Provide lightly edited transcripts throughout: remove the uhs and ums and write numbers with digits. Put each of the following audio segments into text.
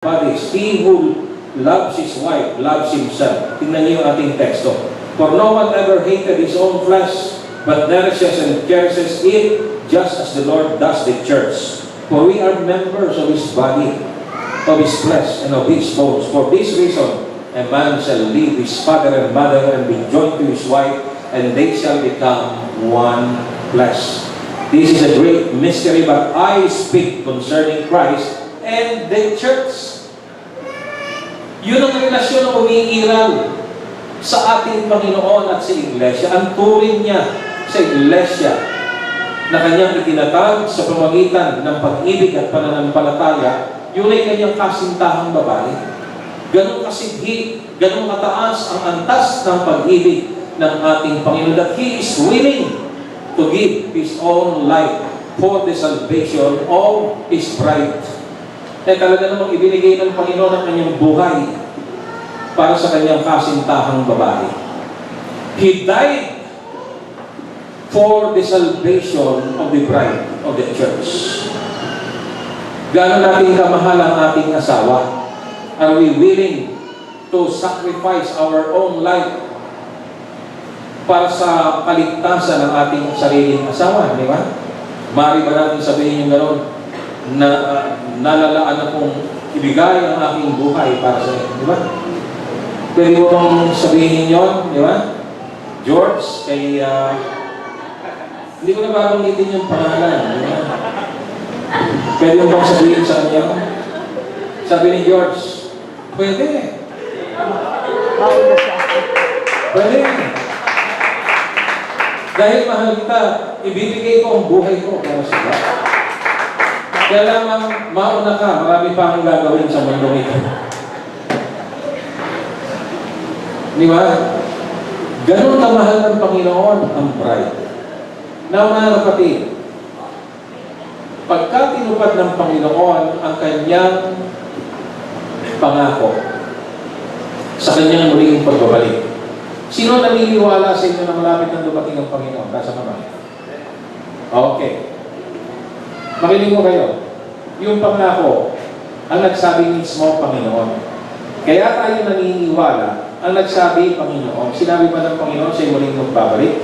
bodies. He who loves his wife loves himself. Tingnan niyo yung ating teksto. For no one ever hated his own flesh, but nourishes and cherishes it, just as the Lord does the church. For we are members of his body, of his flesh, and of his bones. For this reason, a man shall leave his father and mother and be joined to his wife, and they shall become one flesh. This is a great mystery, but I speak concerning Christ and the church. Yun ang relasyon na umiiral sa ating Panginoon at sa Iglesia. Ang turing niya sa Iglesia na kanyang itinatag sa pamamagitan ng pag-ibig at pananampalataya, yun ay kanyang kasintahang babae. Ganun kasidhi, ganun kataas ang antas ng pag-ibig ng ating Panginoon, that He is willing to give His own life for the salvation of His bride. Eh talaga namang ibinigay ng Panginoon ang kanyang buhay para sa kanyang kasintahang babae. He died for the salvation of the bride of the church. Gaano natin kamahal ang ating asawa? Are we willing to sacrifice our own life para sa kaligtasan ng ating sariling asawa? Di ba? Mari ba natin sabihin yung gano'n na nalalaan na kong ibigay ang aking buhay para sa iyo? Di ba? Pwede mo bang sabihin yun? Di ba? George, kay hindi ko na babanggitin yung pangalan. Di ba? Pwede mo bang sabihin sa kanya? Sabi ni George, pwede. Pwede. Dahil mahal kita, ibibigay ko ang buhay ko para sa iyo. Kaya lamang mauna ka, marami pa akong gagawin sa mundo ito. Di ba? Ganun kamahal ng Panginoon ang bride. Now, mga kapatid, pagka tinupad ng Panginoon ang kanyang pangako sa kanyang muling pagbabalik, sino naniniwala sa inyo na malapit ng dumating ang Panginoon? Kasa naman. Okay. Makinig mo kayo. Yung pangako, ang nagsabi mismo Panginoon. Kaya tayo naniniwala, ang nagsabi Panginoon. Sinabi ba ng Panginoon siya'y muling magbabalik?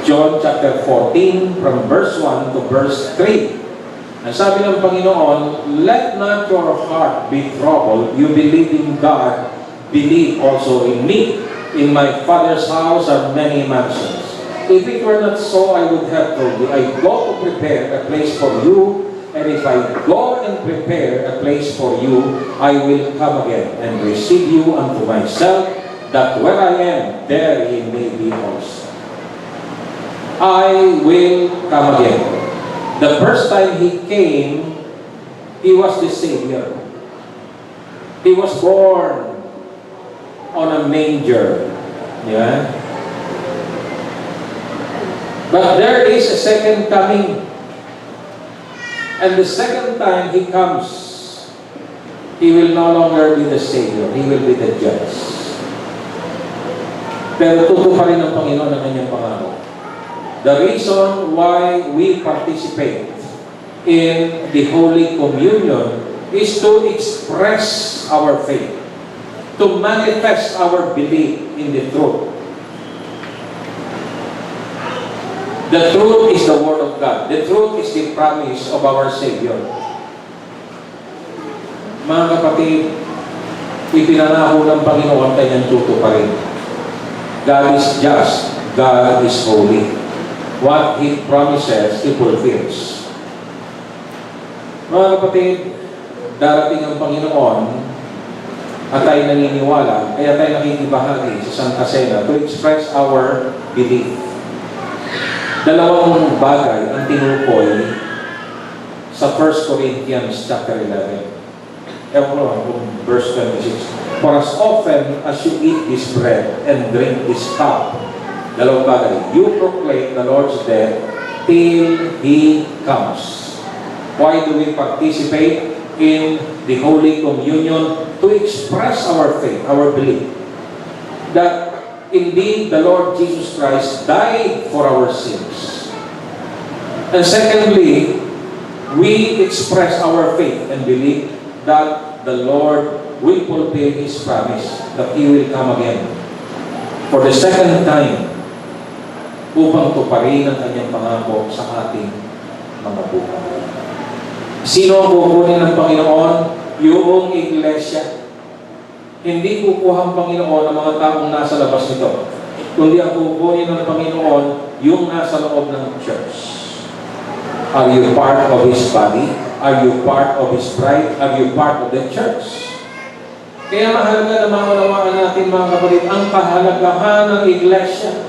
John chapter 14 from verse 1 to verse 3. Ang sabi ng Panginoon, let not your heart be troubled. You believe in God, believe also in me. In my Father's house are many mansions. If it were not so, I would have told you, I go to prepare a place for you, and if I go and prepare a place for you, I will come again and receive you unto myself, that where I am, there ye may be also. I will come again. The first time He came, He was the Savior. He was born on a manger. Yeah? But there is a second coming. And the second time He comes, He will no longer be the Savior. He will be the Judge. Pero tuto pa rin ang Panginoon ang kanyang pangako. The reason why we participate in the Holy Communion is to express our faith, to manifest our belief in the truth. The truth is the Word of God. The truth is the promise of our Savior. Mga kapatid, ipinangako ng Panginoon kanyang tutuparin. God is just. God is holy. What He promises, He fulfills. Mga kapatid, darating ang Panginoon at tayo naniniwala, kaya tayo nakikibahagi sa Santa Cena to express our belief. Dalawang bagay ang tinukoy sa 1 Corinthians chapter 11. Ewan ko kung verse 26. For as often as you eat this bread and drink this cup, dalawang bagay, you proclaim the Lord's death till He comes. Why do we participate in the Holy Communion? To express our faith, our belief, that indeed, the Lord Jesus Christ died for our sins. And secondly, we express our faith and belief that the Lord will fulfill His promise that He will come again for the second time upang tuparin ang kanyang pangako sa ating mga buhay. Sino ang kukunin ng Panginoon? Yung iglesia. Hindi kukuha ang Panginoon ang mga taong nasa labas nito, kundi ang kukunin ng Panginoon yung nasa loob ng church. Are you part of His body? Are you part of His bride? Are you part of the church? Kaya mahalaga na maunawaan natin, mga kapatid, ang kahalagahan ng iglesia.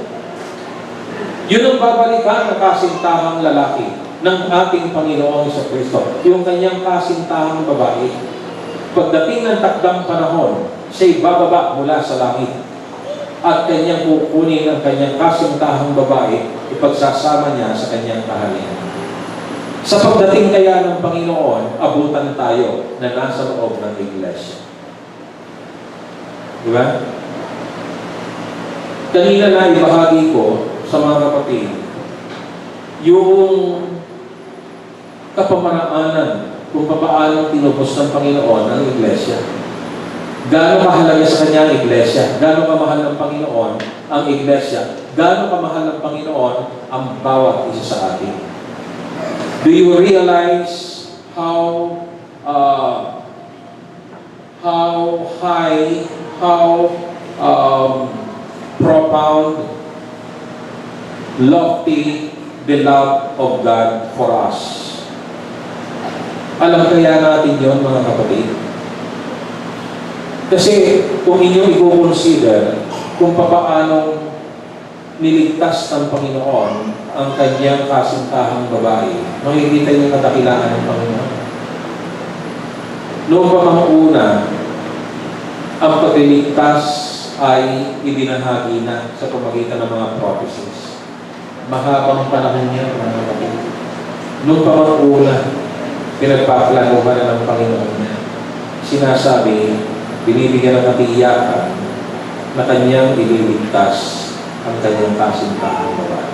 Yun ang babalikan ng kasintahang lalaki ng ating Panginoong Jesucristo, yung kanyang kasintahang babae. Pagdating ng takdang panahon, siya'y bababa mula sa langit at kanyang kukunin ang kanyang kasintahang babae, ipagsasama niya sa kanyang kaharian. Sa pagdating kaya ng Panginoon, abutan tayo na nasa loob ng iglesia. Diba? Kanina na ibahagi ko sa mga kapatid yung kapamaraanan kung paano tinubos ng Panginoon ang iglesia. Gaano kahalaga sa kanya ang iglesia? Gaano kamahal ng Panginoon ang iglesia? Gaano kamahal ng Panginoon ang bawat isa sa atin? Do you realize how high, how profound, lofty the love of God for us? Alam kaya natin yun, mga kapatid? Kasi kung inyong i-consider kung paano niligtas ng Panginoon ang kanyang kasintahang babae, makikita niyo kadakilaan ng Panginoon. Noong pa mga una, ang pagliligtas ay ibinahagi na sa pamagitan ng mga prophecies. Mahabang panahon niya, mga kapatid. Noong pa mga una, pinagpaplanuhan na ng Panginoon niya. Sinasabi, binibigyan ng katiyakan na kanyang ililigtas ang kanyang kasintahang babae.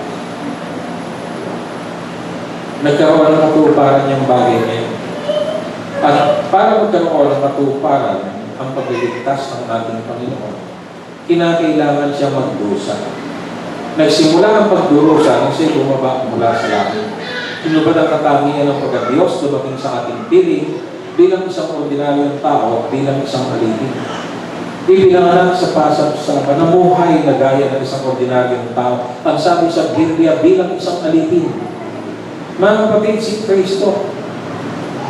Nagkaroon ng katuparan niyang bagay ngayon. At para magkaroon ng katuparan ang pagliligtas ng ating Panginoon, kinakailangan siya magdusa. Nagsimula ang pagdurusa kasi bumaba mula sa langit. Tinubad ang katangian ng pagka-Diyos dumating sa ating piling bilang isang ordinaryong tao at bilang isang alipin. Ipinanganak sa pasang sa namuhay na gaya ng isang ordinaryong tao. Ang sabi sa Biblia, bilang isang alipin. Mga kapatid, si Kristo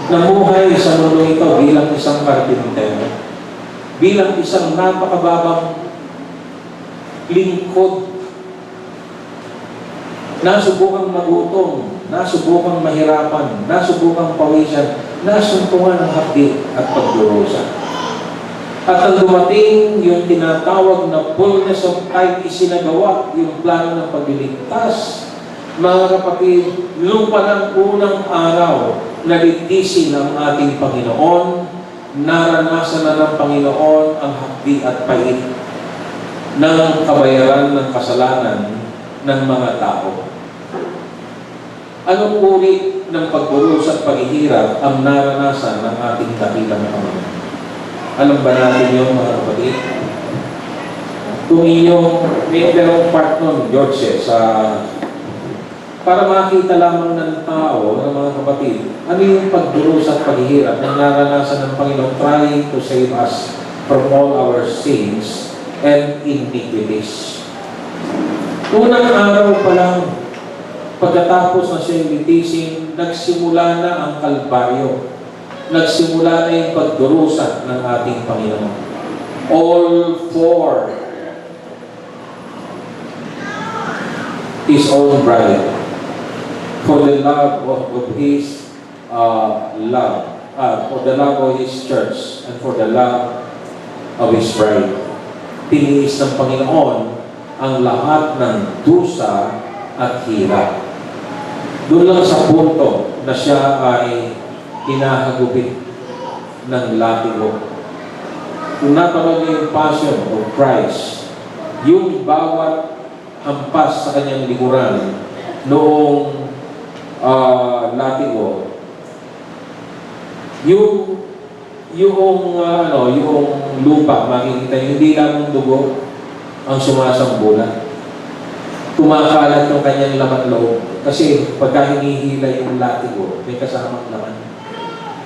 namuhay sa mundo ito bilang isang karpintero, bilang isang napakababang lingkod. Nasubukang magutom, nasubukang mahirapan, nasubukang pawisan, nasuntungan ng hapdi at pagdurusa. At ang dumating yung tinatawag na fullness of time, isinagawa yung plano ng pagliligtas. Mga kapatid, nung panang unang araw, nalitisin ng ating Panginoon, naranasan na ng Panginoon ang hapdi at pait ng kabayaran ng kasalanan ng mga tao. Anong uri ng pagbulos at paghihirap ang naranasan ng ating dakilang Panginoon? Alam ba natin yung mga kapatid? Kung inyong may merong part nun, George, para makita lamang ng tao, ng mga kapatid, ano yung pagdulos at paghihirap na naranasan ng Panginoon trying to save us from all our sins and iniquities. Unang araw pa lang, pagkatapos na siya litisin, nagsimula na ang Kalbaryo. Nagsimula na yung pagdurusa ng ating Panginoon. All for His own bride. For the love of His love. For the love of His church. And for the love of His bride. Tiniis ng Panginoon ang lahat ng dusa at hirap. Doon lang sa punto na siya ay hinahagupit ng latigo. Kung napanood niyo yung Passion of Christ, yung bawat hampas sa kanyang likuran noong latigo, yung yung lupa, makikita nyo, hindi lamang dugo ang sumasambulan. Kumakalat yung kanyang laman loob. Kasi pagka hinihila yung latigo, may kasamang laman.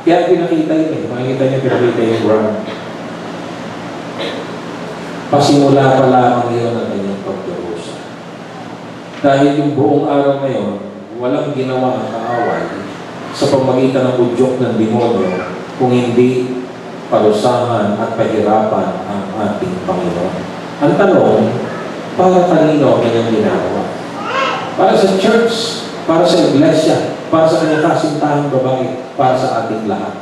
Kaya pinakita yun eh. Makikita nyo, pinakita yung ground. Pasimula pa lamang yun ang kanyang pagdurusa. Dahil yung buong araw na yun, walang ginawa ang kaaway sa pamagitan ng udyok ng demonyo kung hindi parusahan at pahirapan ang ating Panginoon. Ang tanong, para kanino ang kanyang ginagawa? Para sa church, para sa iglesia, para sa kanyang kasintahang babae, para sa ating lahat.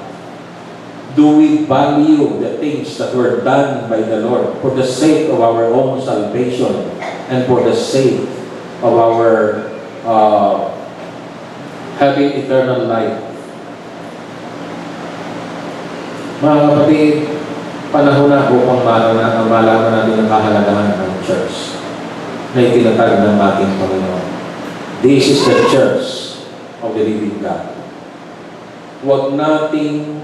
Do we value the things that were done by the Lord for the sake of our own salvation and for the sake of our having eternal life? Mga kapatid, panahon na upang malaman natin ang kahalagahan ng church na itinatag ng ating Panginoon. This is the church of the living God. Huwag nating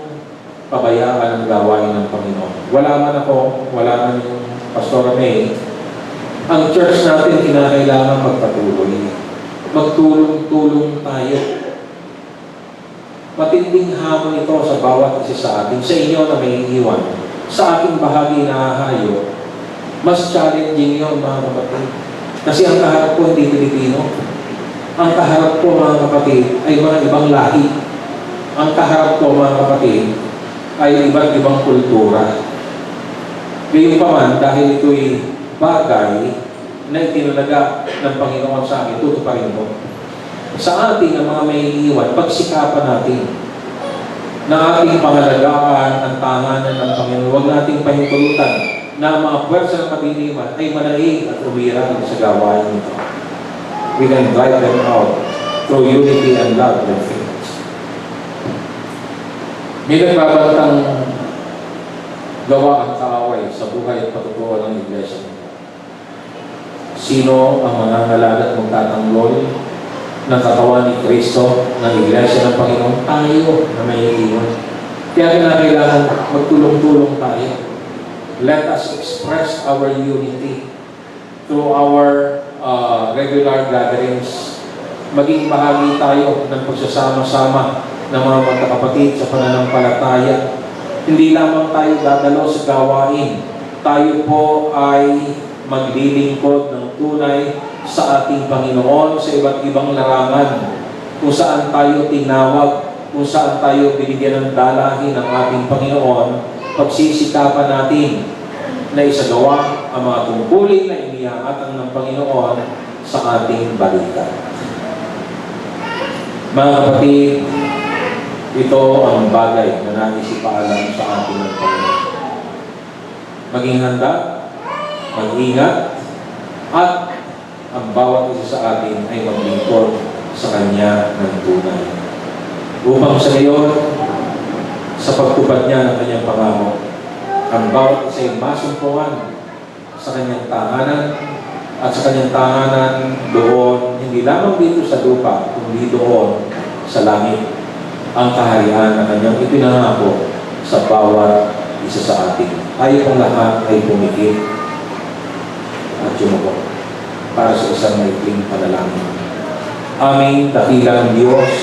pabayaan ang gawain ng Panginoon. Wala man yung Pastor May, ang church natin kinakailangan magpatuloy. Magtulong-tulong tayo. Matinding hamon ito sa bawat isa sa atin. Sa inyo na may iiwan. Sa ating bahagi na hayo, mas challenging yun, mga kapatid. Kasi ang kaharap ko hindi Pilipino. Ang kaharap ko, mga kapatid, ay mga ibang lahi. Ang kaharap ko, mga kapatid, ay iba't ibang kultura. Gayun pa man, dahil ito'y bagay na itinalaga ng Panginoon sa akin, tutuparin ko. Sa ating ang mga may iiwan, pagsikapan natin na ating pangalagaan ang tanganan ng Panginoon. Huwag nating pahintulutan na ang mga puwersa ng kadiliman ay manaig at umirang sa gawain nito. We can drive them out through unity and love and faith. May nagbabantang gawa ang kaaway sa buhay at patutuo ng iglesia nito. Sino ang mangangalaga at magtatanggol ng katawan ni Kristo ng iglesia ng Panginoon? Tayo na may iiwan. Kaya kailangan magtulong-tulong tayo. Let us express our unity through our regular gatherings. Maging bahagi tayo ng pagsasama-sama ng mga magkakapatid sa pananampalataya. Hindi lamang tayo dadalo sa gawain. Tayo po ay maglilingkod ng tunay sa ating Panginoon sa iba't ibang larangan. Kung saan tayo tinawag, kung saan tayo binigyan ng dalahin ng ating Panginoon, pagsisikapan natin na isagawa ang mga tungkulin na inihahatang ng Panginoon sa ating balikat. Mga kapatid, ito ang bagay na nais ipaalam sa ating ng Panginoon. Maging handa, mag-ingat, at ang bawat isa sa atin ay maglingkod sa Kanya ng tunay. Upang sa ngayon, sa pagtupad niya ng Kanyang pangako, ang bawat isa ay masumpungan sa Kanyang tahanan at sa Kanyang tahanan doon, hindi lamang dito sa lupa, kundi doon sa langit, ang kaharian na Kanyang ipinangako sa bawat isa sa atin. Tayo pong lahat ay pumikit at yumuko para sa isang maikling panalangin. Aming dakilang Diyos,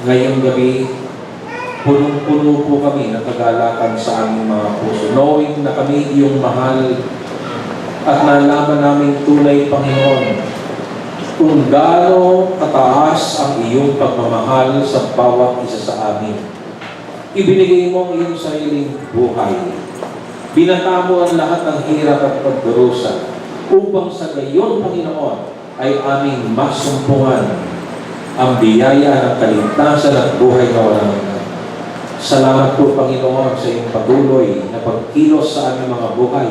ngayong gabi, punong-puno po kami ng kagalakan sa aming mga puso, knowing na kami iyong mahal at nalaman namin tunay, Panginoon, kung gaano kataas ang iyong pagmamahal sa bawat isa sa amin. Ibinigay mo ang iyong sariling buhay. Binata mo ang lahat ng hirap at pagdurusa upang sa gayon, Panginoon, ay aming masumpungan ang biyaya ng kaligtasan at buhay na walang hanggan. Salamat po, Panginoon, sa iyong patuloy na pagkilos sa aming mga buhay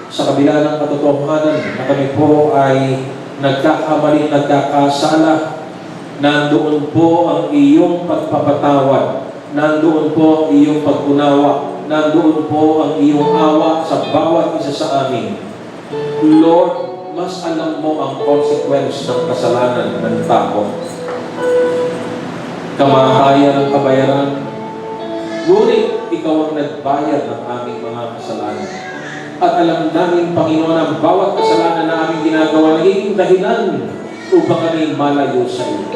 sa kabila ng katotohanan na kami po ay nagkakamali, nagkakasala. Nandoon po ang iyong pagpapatawad. Nandoon po ang iyong pagkunawa. Nandoon po ang iyong awa sa bawat isa sa amin. Lord, mas alam mo ang consequence ng kasalanan ng tao. Kamakaya ng kabayaran. Ngunit, Ikaw ang nagbayad ng aming mga kasalanan. At alam namin, Panginoon, ang bawat kasalanan na aming ginagawa nagiging dahilan upang kami malayo sa iyo.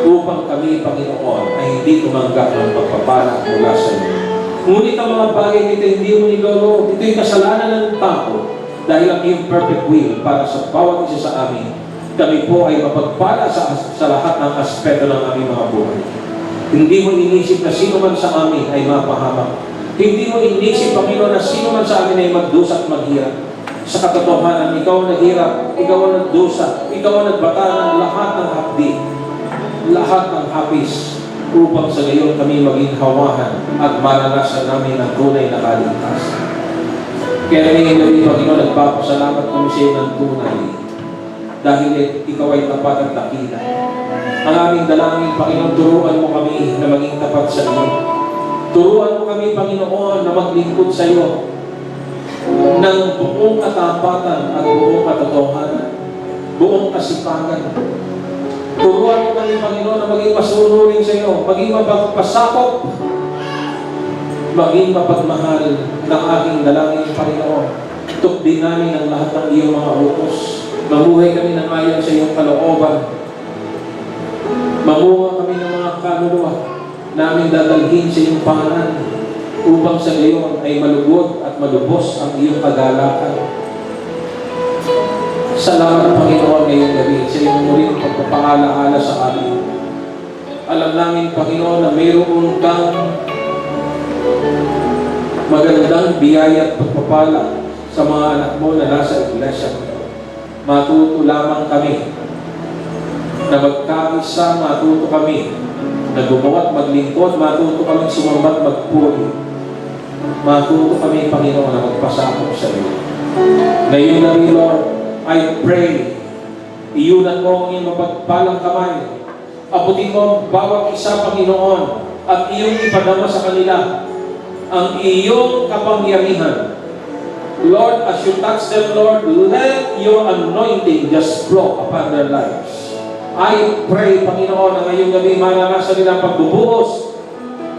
Upang kami, Panginoon, ay hindi tumanggap ng pagpapala mula sa iyo. Ngunit ang mga bagay nito hindi mo nilolo. Ito'y kasalanan ng tao dahil ang iyong perfect will para sa bawat isa sa amin. Kami po ay mapagpala sa lahat ng aspeto ng aming mga buhay. Hindi mo inisip na sino man sa amin ay mapahamak. Hindi mo inisip, Panginoon, na sino man sa amin ay magdusa at maghirap. Sa katotohanan, ikaw ang naghirap, ikaw ang nagdusa, ikaw ang nagbata ng lahat ng hapdi, lahat ng hapis, upang sa gayon kami maging hawahan at maranasan namin ang tunay na kaligtasan. Kaya ngayon gabi, Panginoon, nagpapasalamat kami sa iyo ng tunay dahil ikaw ay tapat at dakila. Ang aming dalangin, Panginoon, turuan mo kami na maging tapat sa iyo. Turuan mo kami, Panginoon, na maglingkod sa iyo ng buong katapatan at buong katotohanan, buong kasipagan. Turuan mo kami, Panginoon, na maging masunurin sa iyo, maging mapagpasakop, maging mapagmahal ng aking dalangin, Panginoon. Tukdin namin ang lahat ng iyong mga utos. Mamuhay kami ng ayon sa iyong kalooban. Mamuha kami ng mga kaluluwa namin dadalhin sa iyong pangalan upang sa gayon ay malugod at malubos ang iyong kagalakan. Salamat, Panginoon, ngayong gabi sa iyong muling pagpapaalaala sa amin. Alam namin, Panginoon, na mayroon kang magandang biyaya at pagpapala sa mga anak mo na nasa iglesia. Matuto lamang kami na magkaisa, matuto kami na gumawa at maglingkod, matuto kami sumambat magpuri. Matuto kami, Panginoon, na magpasakop sa iyo. Ngayon na rin, Lord, I pray, iyunan mo ang iyong mapagpalang kamay. Abutin mo ang bawat isa, Panginoon, at iyong ipadama sa kanila ang iyong kapangyarihan. Lord, as you touch them, Lord, let your anointing just flow upon their lives. I pray, Panginoon, na ngayong gabi maranasan nila ang pagbubuhos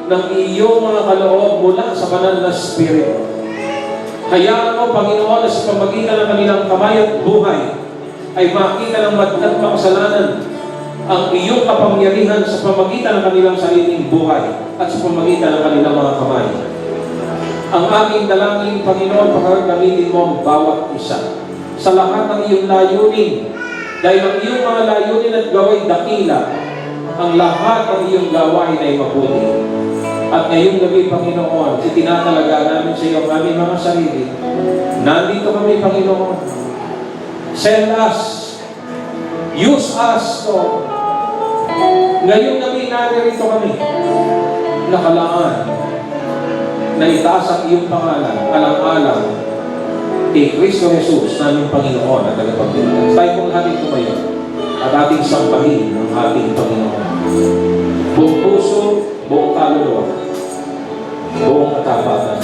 ng iyong mga kaloob mula sa banal na Espiritu. Hayaan mo, Panginoon, na sa pamagitan ng kanilang kamay at buhay ay makita ng madlat makasalanan ang iyong kapangyarihan sa pamagitan ng kanilang sariling buhay at sa pamagitan ng kanilang mga kamay. Ang aming dalangin, Panginoon, pagkagamitin mo ang bawat isa sa lahat ng iyong layunin. Dahil ang iyong mga layunin at gaway dakila, ang lahat ng iyong gawain ay mabuti. At ngayong gabi, Panginoon, itinatalaga namin sa iyo ang aming mga sarili. Nandito kami, Panginoon. Send us. Use us, Lord. Ngayong gabi, naririto kami. Nakalaan na itaas ang iyong pangalan, alang-alang kay Kristo Jesus, naming Panginoon at tagapagligtas. Tayo kong lahat tumayo at ating sambahin ng ating Panginoon. Buong puso, buong kaluluwa, buong katapatan.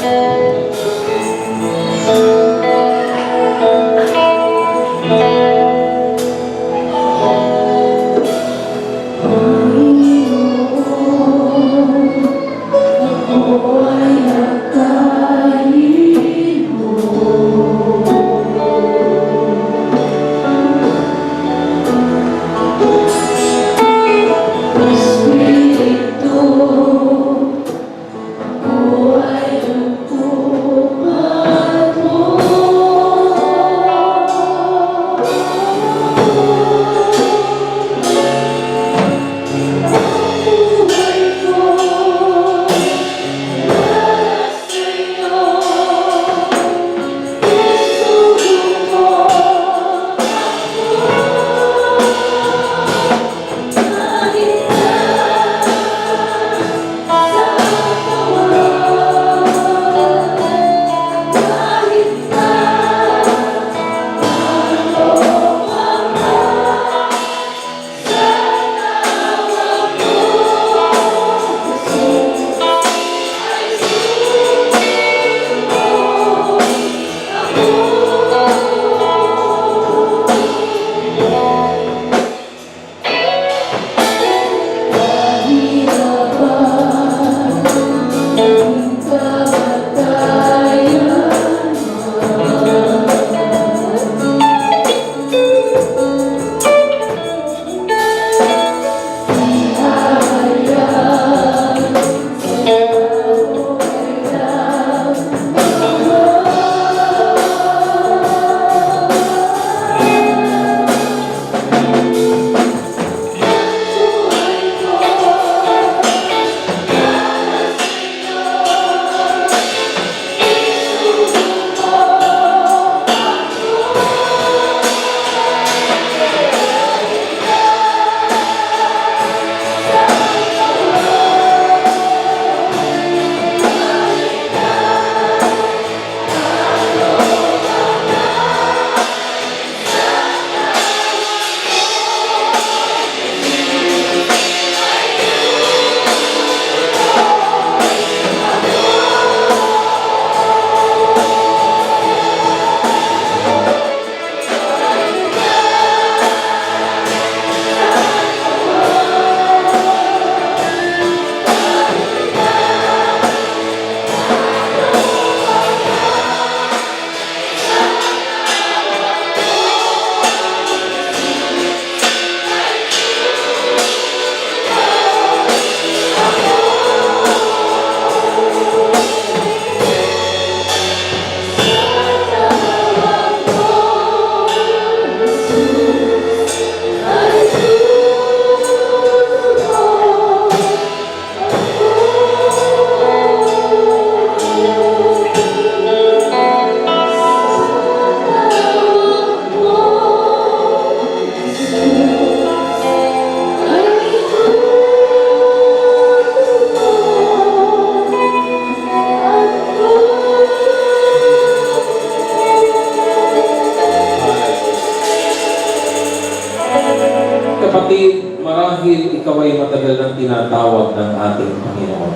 Kapatid, marahil ikaw ay matagal ng tinatawag ng ating Panginoon.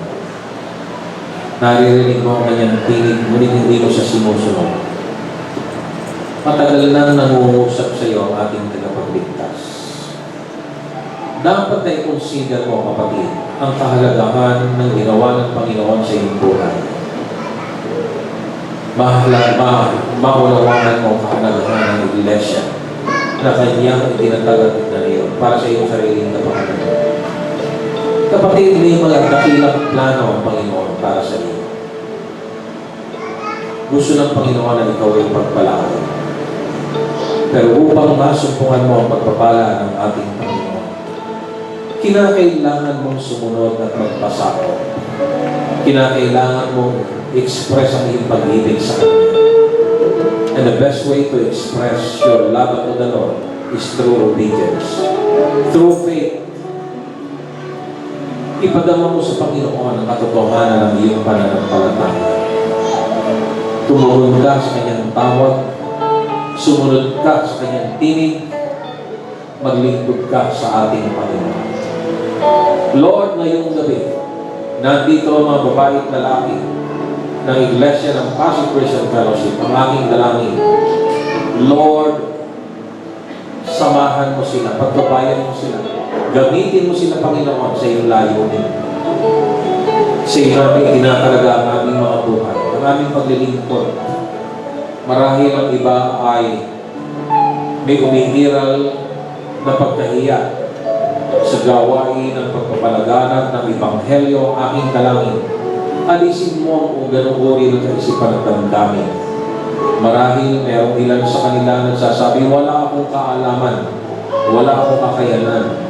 Naririnig mo ang kanyang tinig, ngunit hindi mo siya sinusunod. Matagal nang nangungusap sa iyo ang ating tagapagligtas. Dapat na i-consider mo, kapatid, ang kahalagahan ng ginawa ng Panginoon sa iyong buhay. Maulawanan mo ang kahalagahan ng Iglesia na kanyang itinatagad na niyo para sa iyong sariling kapakanan. Kapatid, may mga dakilang plano ang Panginoon para sa iyo. Gusto ng Panginoon na ikaw ay pagpalaan. Pero upang masumpungan mo ang pagpapala ng ating Panginoon, kinakailangan mong sumunod at magpasako. Kinakailangan mong express ang iyong pag-ibig sa Kanya. And the best way to express your love to the Lord is through obedience. Through faith. Ipadama mo sa Panginoon ang katotohanan ng iyong pananampalataya. Tumugon ka sa Kanyang tawag, sumunod ka sa Kanyang tinig, maglingkod ka sa ating Panginoon. Lord, ngayong gabi, nandito ang mga babae at lalaki ng Iglesia ng Passion Christian Fellowship, ang aking dalangin. Lord, samahan mo sila, pagbabayan mo sila, gamitin mo sila, Panginoon, sa iyong layunin. Sa iyo namin tinatalaga ang aming mga buhay, ang aming paglilingkod. Marahil ang iba ay may umihiral na pagkahiya sa gawain ng pagpapalaganap ng Ebanghelyo, aking dalangin. Alisin mo ang ganong uri ng kaisipan at damdamin. Marahil mayroong ilan sa kanila nagsasabi, wala akong kaalaman, wala akong kakayanan,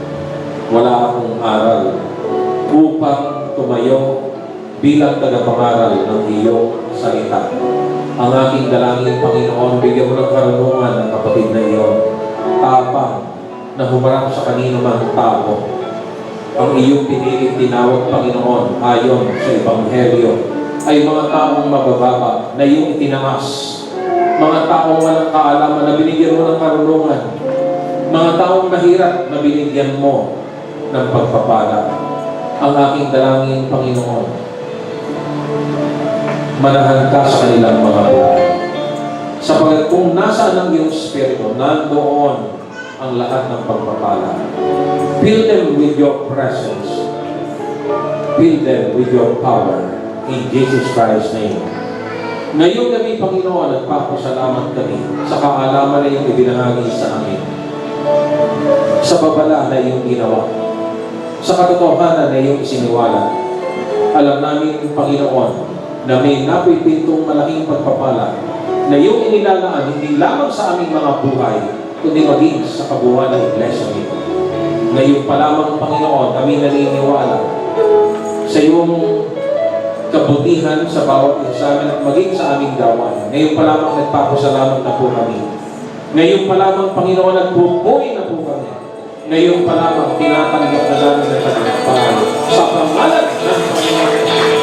wala akong aral upang tumayo bilang tagapangaral ng iyong salita. Ang aking dalangin, Panginoon, bigyan mo ng karunungan ng kapatid na iyon, tapang na humarap sa kanino mang tao. Ang iyong piniling tinawag, Panginoon, ayon sa Ebanghelyo, ay mga taong mabababa na iyong itinangas. Mga taong walang kaalaman na binigyan mo ng karunungan. Mga taong mahirap na binigyan mo ng pagpapala. Ang aking dalangin, Panginoon, manahan ka sa kanilang mga buhay. Sapagat kung nasaan ang iyong Espiritu, nandoon ang lahat ng pagpapala. Fill them with your presence. Fill them with your power. In Jesus Christ's name. Ngayong gabi, Panginoon, nagpapasalamat kami sa kaalaman na iyong ibinahagi sa amin. Sa babala na iyong ginawa. Sa katotohanan na iyong isiniwala. Alam namin, Panginoon, na may napipintong malaking pagpapala na iyong inilalaan hindi lamang sa aming mga buhay, kundi maging sa kabuuan ng Iglesia nito. Ngayon pa lamang, Panginoon, kami naniniwala sa iyong kabutihan sa bawat isa amin at maging sa aming gawain. Ngayon pa lamang nagpapasalamat na po kami. Ngayon pa lamang, Panginoon, nagpupuin na po kami. Ngayon pa lamang tinatanggap na namin ang kanyang pangalan. Sa pangalan ng Panginoon.